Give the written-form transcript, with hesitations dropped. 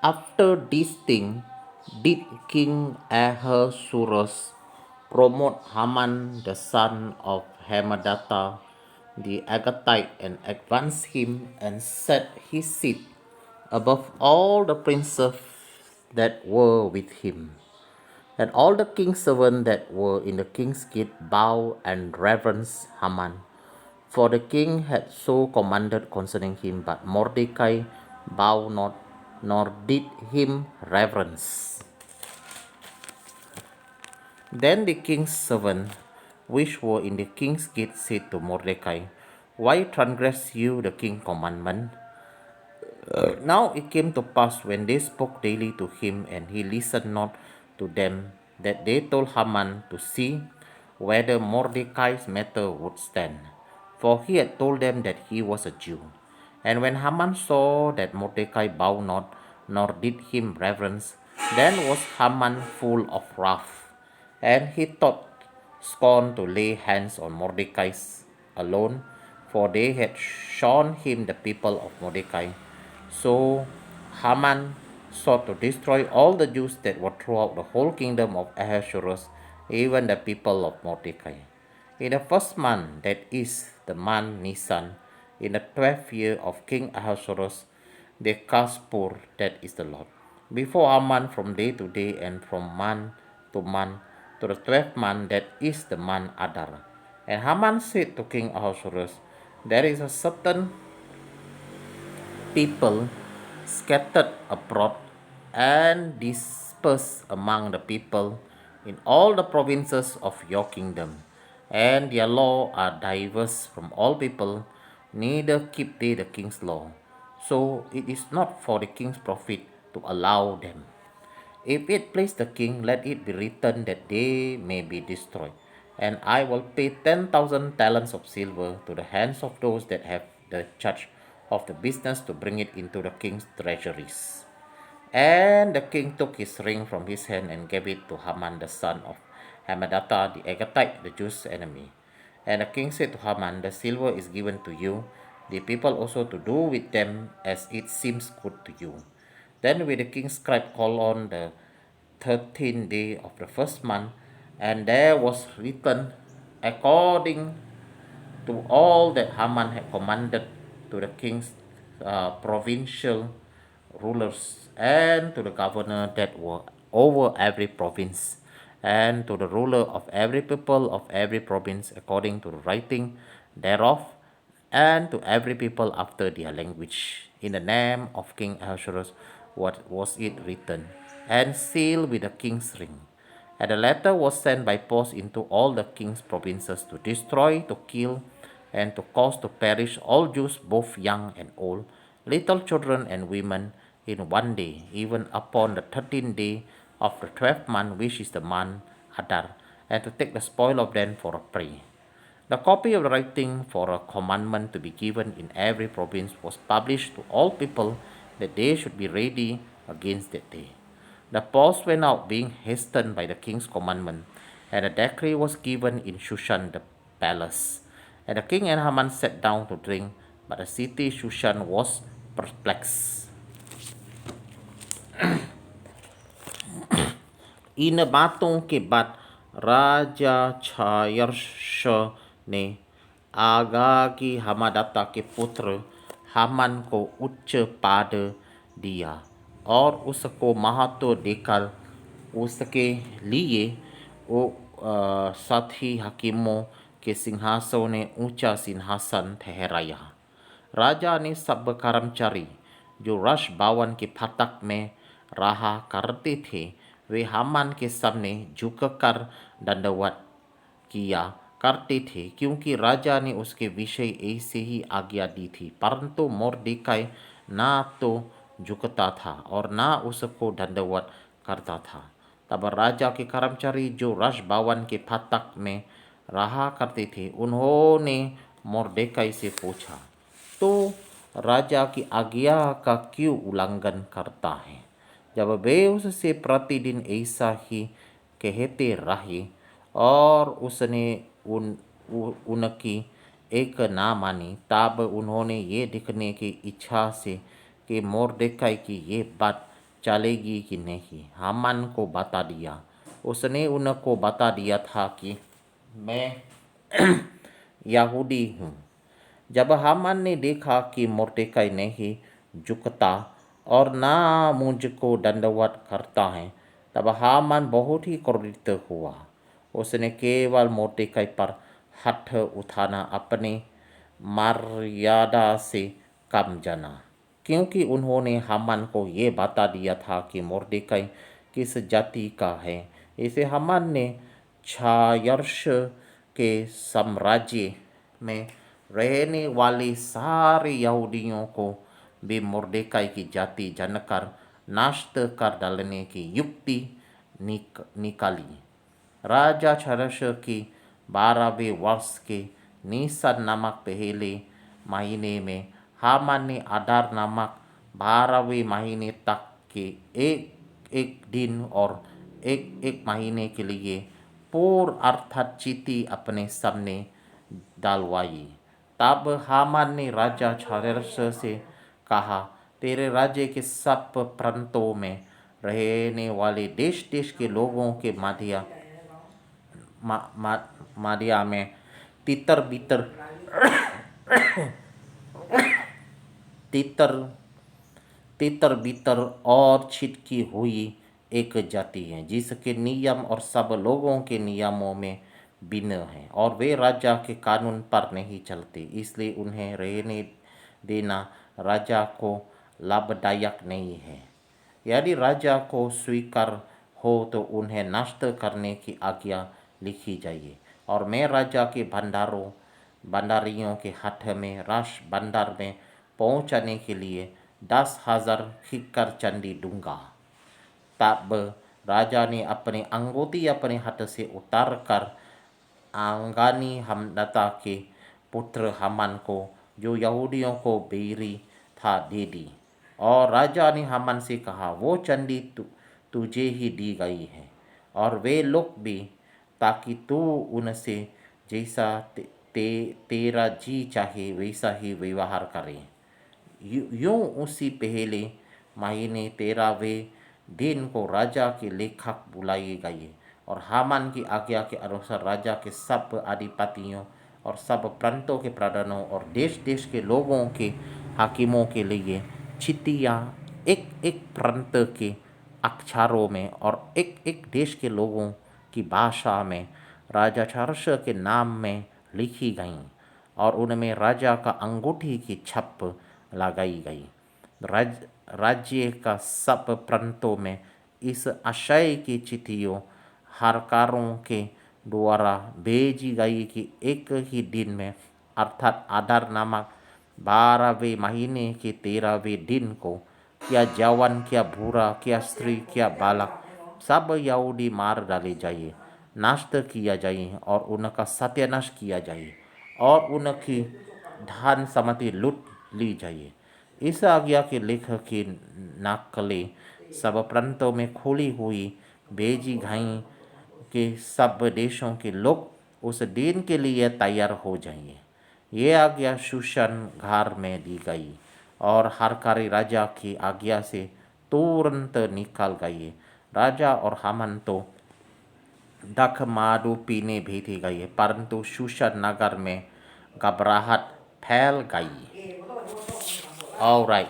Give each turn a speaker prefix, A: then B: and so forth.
A: After this thing, did King Ahasuerus promote Haman the son of Hammedatha the Agagite and advance him and set his seat above all the princes that were with him. And all the king's servants that were in the king's gate bow and reverence Haman. For the king had so commanded concerning him, but Mordecai bowed not, nor did him reverence. Then the king's servants, which were in the king's gate, said to Mordecai, Why transgress you the king's commandment? Now it came to pass when they spoke daily to him, and he listened not to them, that they told Haman to see whether Mordecai's matter would stand. For he had told them that he was a Jew. And when Haman saw that Mordecai bowed not, nor did him reverence, then was Haman full of wrath. And he thought scorn to lay hands on Mordecai alone, for they had shown him the people of Mordecai. So Haman sought to destroy all the Jews that were throughout the whole kingdom of Ahasuerus, even the people of Mordecai. In the first month, that is the month Nisan, in the 12th year of King Ahasuerus, they cast Pur, that is the Lord, before Haman from day to day and from month to the 12th month, that is the month Adar. And Haman said to King Ahasuerus, There is a certain people scattered abroad and dispersed among the people in all the provinces of your kingdom, and their law are diverse from all people, neither keep they the king's law. So it is not for the king's profit to allow them. If it please the king, let it be written that they may be destroyed. And I will pay 10,000 talents of silver to the hands of those that have the charge of the business to bring it into the king's treasuries. And the king took his ring from his hand and gave it to Haman the son of Hammedatha the Agagite, the Jews' enemy. And the king said to Haman, The silver is given to you, the people also to do with them as it seems good to you. Then will the king's scribe call on the 13th day of the first month, and there was written according to all that Haman had commanded to the king's provincial rulers and to the governor that were over every province and to the ruler of every people of every province according to the writing thereof and to every people after their language. In the name of King Ahasuerus what was it written, and sealed with the king's ring. And the letter was sent by post into all the king's provinces to destroy, to kill, and to cause to perish all Jews, both young and old, little children and women, in one day, even upon the 13th day of the 12th month, which is the month Adar, and to take the spoil of them for a prey. The copy of the writing for a commandment to be given in every province was published to all people that they should be ready against that day. The post went out being hastened by the king's commandment, and a decree was given in Shushan the palace. And the king and Haman sat down to drink, but the city Shushan was perplexed. इन बातों के बाद राजा छायर्ष ने आगागी हमादाता के पुत्र हामान को उच्च पद दिया और उसको महत्व देकर उसके लिए वो साथी हकीमों के सिंहासन ने ऊंचा सिंहासन ठहराया। राजा ने सब कर्मचारी जो रश भवन के फाटक में रहा करते थे, वे हामान के सामने झुककर दंडवत किया करते थे, क्योंकि राजा ने उसके विषय ऐसे ही आज्ञा दी थी। परंतु मोर्देकाई ना तो झुकता था और ना उसको दंडवत करता था। तब राजा के कर्मचारी जो राजभवन के फाटक में रहा करते थे, उन्होंने मोर्देकाई से पूछा, तो राजा की आज्ञा का क्यों उल्लंघन करता है? जब वे उससे प्रतिदिन ऐसा ही कहते रहे और उसने उनकी एक ना मानी, तब उन्होंने ये देखने की इच्छा से कि मोर्देकाई की ये बात चलेगी कि नहीं। हामान को बता दिया। उसने उनको बता दिया था कि मैं यहूदी हूँ। जब हामान ने देखा कि मोर्देकाई नहीं झुकता और ना मुझको दंडवत करता है, तब हामान बहुत ही क्रोधित हुआ। उसने केवल मोर्देकाई पर हाथ उठाना अपने मर्यादा से कम जाना, क्योंकि उन्होंने हामान को ये बता दिया था कि मोर्देकाई किस जाति का है। इसे हामान ने छायर्ष के साम्राज्य में रहने वाले सारे यहूदियों को भी मोर्देकाई की जाति जानकर नष्ट कर डालने की युक्ति निकाली। राजा छरस की 12वें वर्ष के नीसन नामक पहले महीने में हामान ने आधार नामक 12वें महीने तक के एक एक दिन और एक एक महीने के लिए पूर्व अर्थात चिट्ठी अपने सामने डालवाई। तब हामान ने राजा छरस से कहा, तेरे राज्य के सब प्रांतों में रहने वाले देश देश के लोगों के मादिया में तितर बितर तितर तितर बितर और छिटकी हुई एक जाति है, जिसके नियम और सब लोगों के नियमों में भिन्न है, और वे राजा के कानून पर नहीं चलते। इसलिए उन्हें रहने देना राजा को लाभदायक नहीं है। यदि राजा को स्वीकार हो तो उन्हें नष्ट करने की आज्ञा लिखी जाए, और मैं राजा के भंडारियों के हाथ में राश भंडार में पहुंचाने के लिए 10,000 किक्कर चांदी दूंगा। तब राजा ने अपनी अंगूठी अपने हाथ से उतार कर आंगानी हमदता के पुत्र हामान को, जो यहूदियों को बैरी था, दे दी। और राजा ने हामान से कहा, वो चांदी तुझे ही दी गई है, और वे लोग भी, ताकि तू उनसे जैसा तेरा जी चाहे वैसा ही व्यवहार करे। यूं उसी पहले महीने 13वें दिन को राजा के लेखक बुलाए गए, और हामान की आज्ञा के अनुसार राजा के सब अधिपतियों और सब प्रांतों के प्रधानों और देश देश के लोगों के हाकिमों के लिए चिट्ठियाँ एक एक प्रांत के अक्षरों में और एक एक देश के लोगों की भाषा में राजा छारस के नाम में लिखी गईं, और उनमें राजा का अंगूठी की छप लगाई गई। राज्य का सब प्रांतों में इस आशय की चिट्ठियों हरकारों के द्वारा भेजी गई कि एक ही दिन में अर्थात आधार नामक 12वें महीने के 13वें दिन को क्या जवान, क्या बूढ़ा, क्या स्त्री, क्या बालक, सब यहूदी मार डाले जाए, नष्ट किया जाए और उनका सत्यानाश किया जाए, और उनकी धन सम्पत्ति लूट ली जाए। इस आज्ञा के लेख की नकलें सब प्रांतों में खुली हुई भेजी गईं कि सब देशों के लोग उस दिन के लिए तैयार हो जाएंगे। ये आज्ञा शूशन घर में दी गई, और हरकारी राजा की आज्ञा से तुरंत निकल गई। राजा और हामान तो दख मारू पीने भेजे गए, परंतु शूशन नगर में घबराहट फैल गई। ऑलराइट,